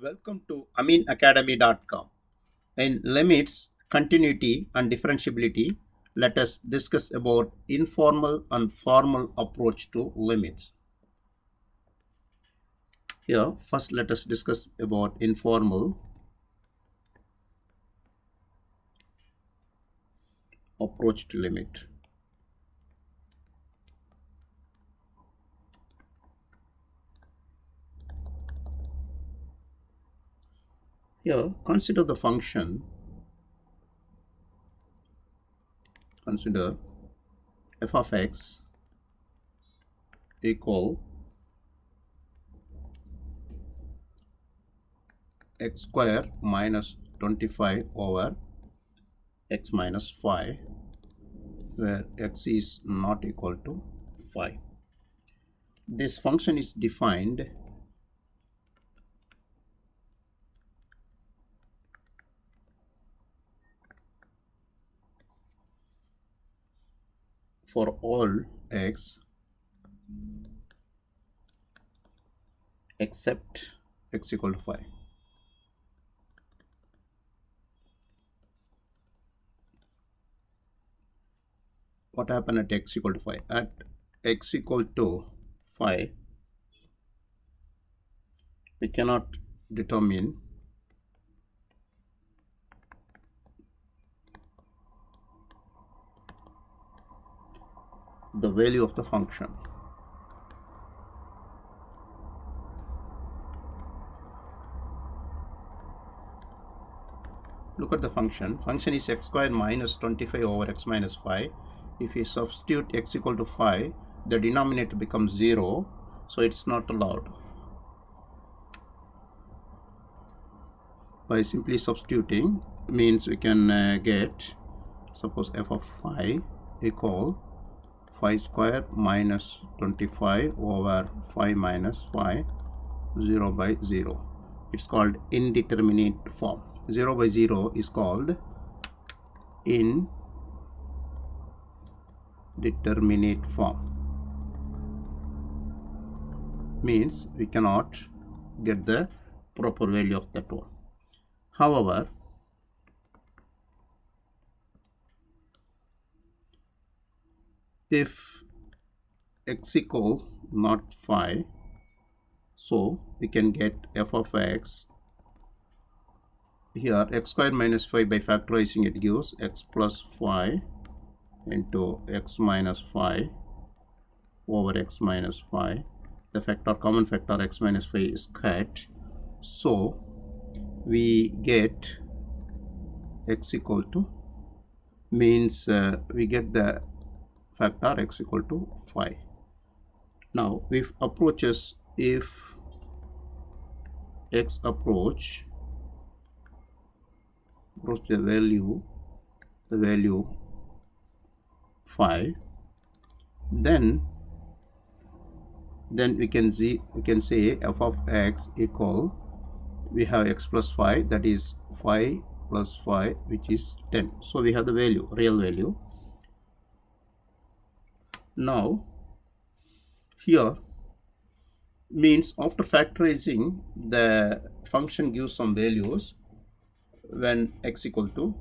Welcome to aminacademy.com. In limits, continuity, and differentiability, let us discuss about informal and formal approach to limits. Here, first let us discuss about informal approach to limit. Here, consider the function. Consider f of x equal x square minus 25 over x minus 5, where x is not equal to 5. This function is defined for all x except x equal to 5. What happened at x equal to 5? At x equal to 5, we cannot determine the value of the function. Look at the function. Function is x squared minus 25 over x minus 5. If you substitute x equal to 5, the denominator becomes 0, so it's not allowed. By simply substituting means we can get, suppose f of 5 equal 5 square minus 25 over 5 minus 5, 0 by 0. It's called indeterminate form. 0 by 0 is called indeterminate form. Means we cannot get the proper value of that one. However, if x equal not 5, so we can get f of x. Here x squared minus 5, by factorizing it gives x plus 5 into x minus 5 over x minus 5. The factor, common factor x minus 5 is cut, so we get x equal to, means we get the factor x equal to 5. Now if approaches, if x approach the value 5, then we can say f of x equal, we have x plus 5, that is 5 plus 5, which is 10. So we have the value, real value. Now here means after factorizing, the function gives some values when x equal to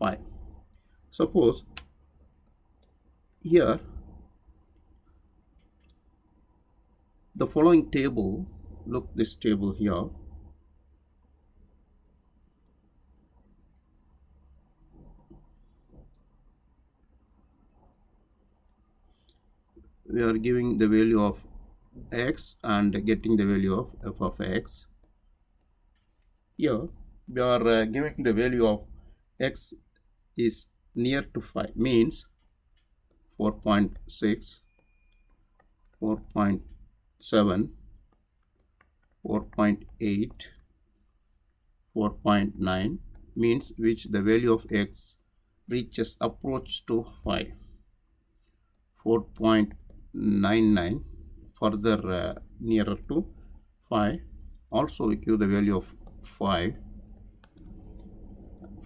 5. Suppose here the following table, look this table here. We are giving the value of x and getting the value of f of x. Here we are giving the value of x is near to 5, means 4.6, 4.7, 4.8, 4.9, means which the value of x reaches approach to 5. 4.99 further nearer to 5. Also we give the value of 5.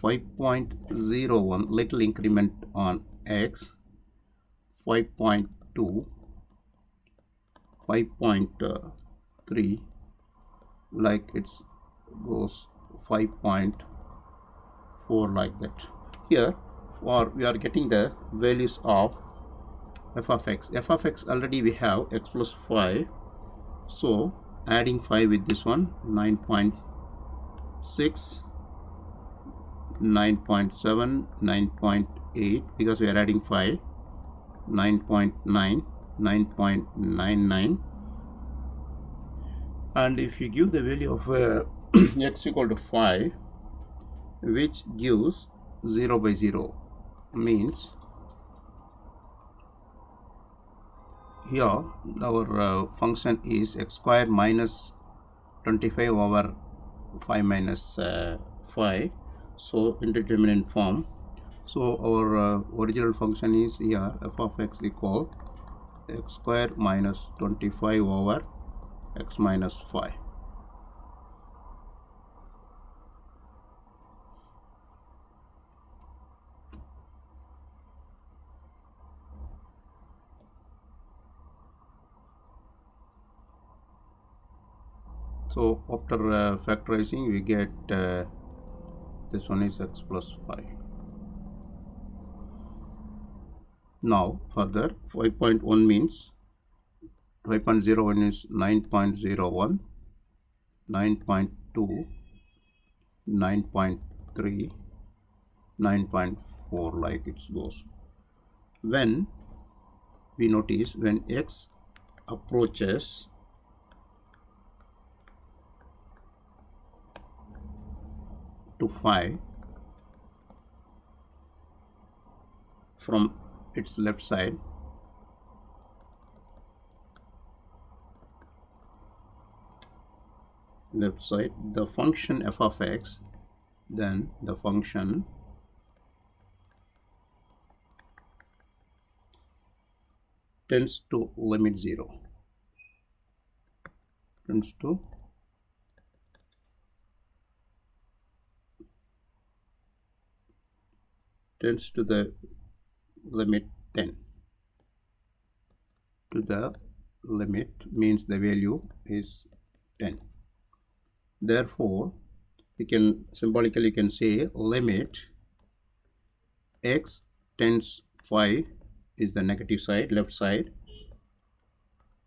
5.01 little increment on x. 5.2, 5.3, like it's goes 5.4 like that. Here we are getting the values of f of x. F of x already we have x plus 5, so adding 5 with this one, 9.6, 9.7, 9.8, because we are adding 5, 9.9, 9.99. and if you give the value of x equal to 5, which gives 0 by 0, means here our function is x square minus 25 over 5 minus 5, so indeterminate form. So our original function is here f of x equal x square minus 25 over x minus 5. So after factorizing, we get this one is x plus 5. Now further 5.1 means 5.01 is 9.01, 9.2, 9.3, 9.4 like it goes. When we notice when x approaches to 5 from its left side, the function f of x, then the function tends to limit 0, tends to the limit 10, to the limit means the value is 10. Therefore we can symbolically say limit x tends 5 is the negative side, left side,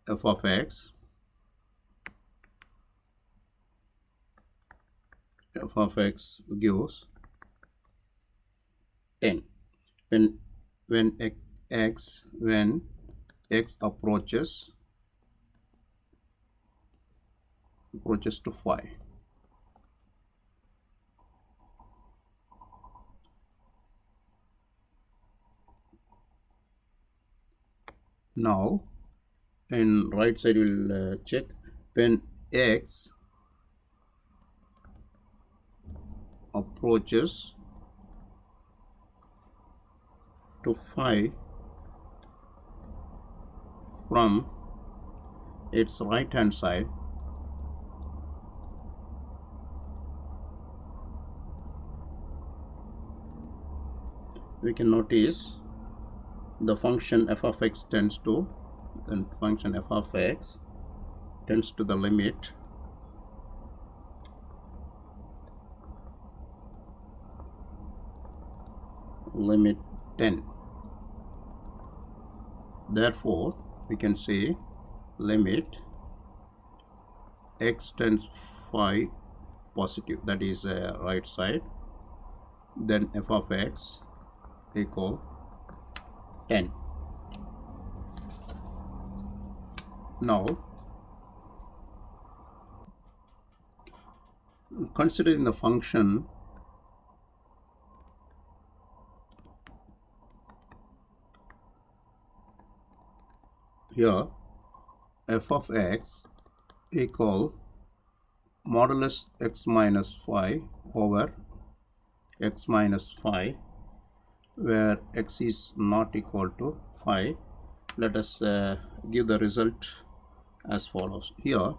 f of x gives 10 when x approaches to 5. Now in right side we'll check when x approaches to 5 from its right hand side, we can notice the function f of x tends to the limit limit 10. Therefore we can say limit x tends 5 positive, that is right side, then f of x equal 10. Now considering the function here f of x equal modulus x minus 5 over x minus 5, where x is not equal to 5. Let us give the result as follows. Here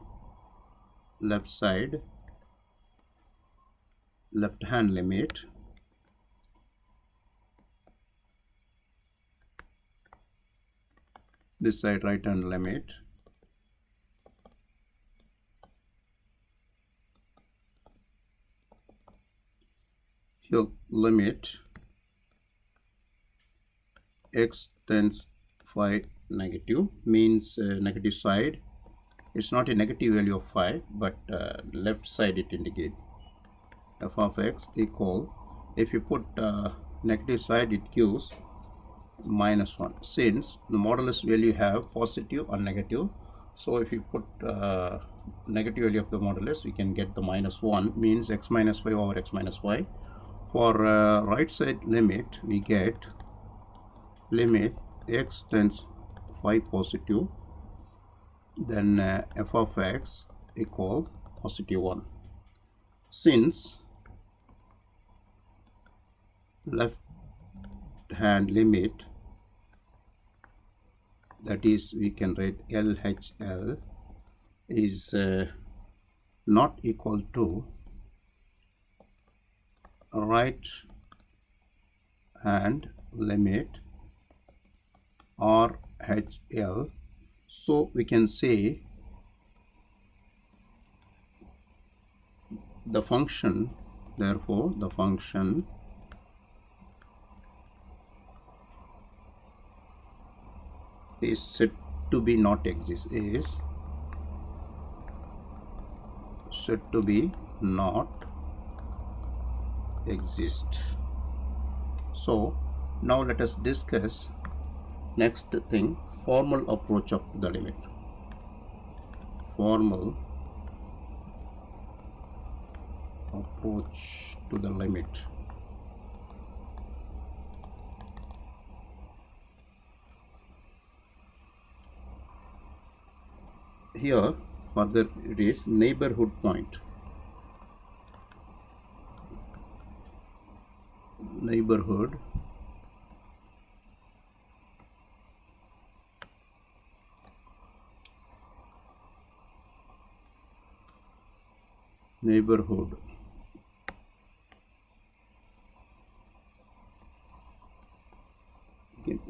left side left hand limit, this side right hand limit, the limit x tends phi negative, means negative side. It's not a negative value of phi, but left side it indicates. F of x equal, if you put negative side, it gives -1, since the modulus value have positive or negative. So if you put negative value of the modulus, we can get the -1, means x minus phi over x minus y. For right side limit, we get limit x tends phi positive, then f of x equal +1. Since left hand limit, that is, we can write LHL is not equal to right hand limit RHL, so we can say the function, therefore the function is said to be not exist, is said to be not exist. So now let us discuss next thing, formal approach of the limit. Formal approach to the limit. Here further it is neighborhood point. Neighborhood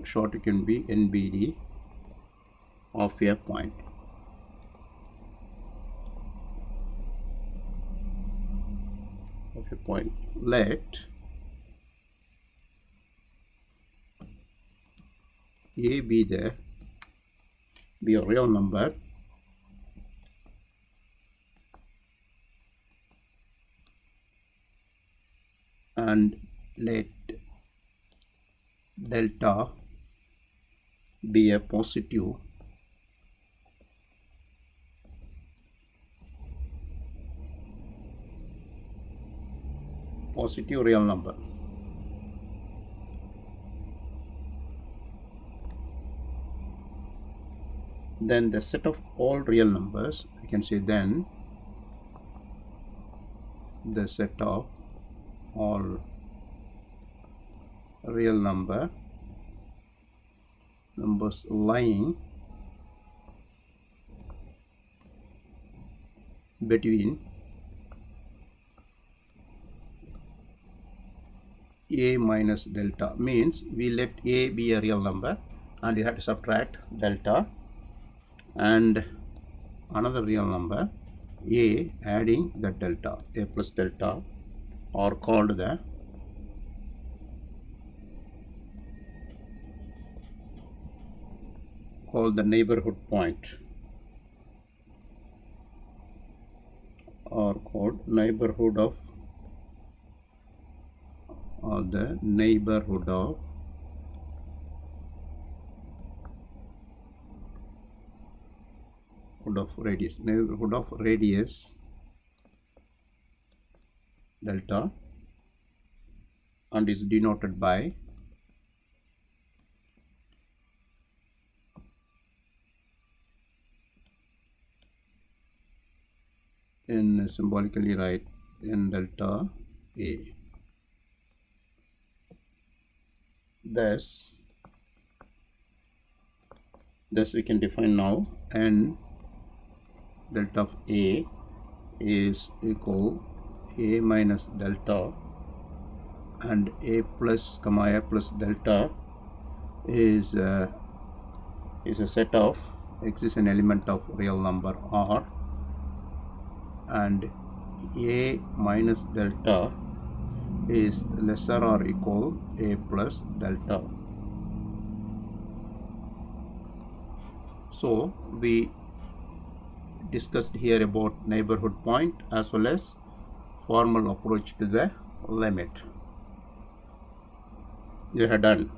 short, it can be NBD of a point. Of a point. Let A be a real number and let delta be a positive real number. Then the set of all real numbers, we can say then the set of all real numbers lying between a minus delta, means we let a be a real number and you have to subtract delta and another real number a adding the delta, a plus delta, are called the neighborhood point, or called neighborhood of, or the neighborhood of radius delta, and is denoted by in symbolically write in delta A. Thus we can define now n delta of A is equal A minus delta, and A plus comma A plus delta is a set of x is an element of real number R, and A minus delta is lesser or equal a plus delta. So we discussed here about neighborhood point as well as formal approach to the limit. We are done.